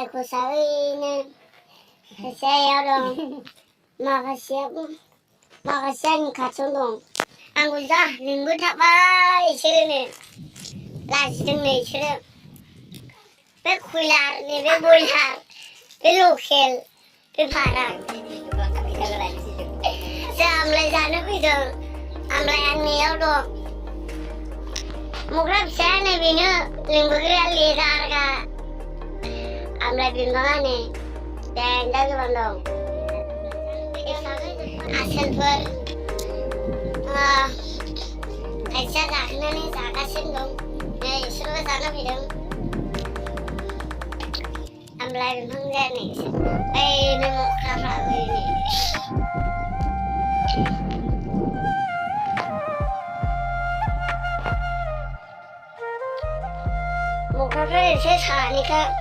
kusawinya saya dong makasih kacung dong angguza minggu tak baik sini lagi nih sini bekular nih bebular belukil beparang sampai sana itu amlai aneh dong mukrab saya nih bini minggu kira liar ka amlai bimbangan nih dan jaga bandong asal per aisyah takna nih takkan dong ya suruh sana bidang amlai bimbang nih ini mukrab lagi nih mukrab saya sana nih kak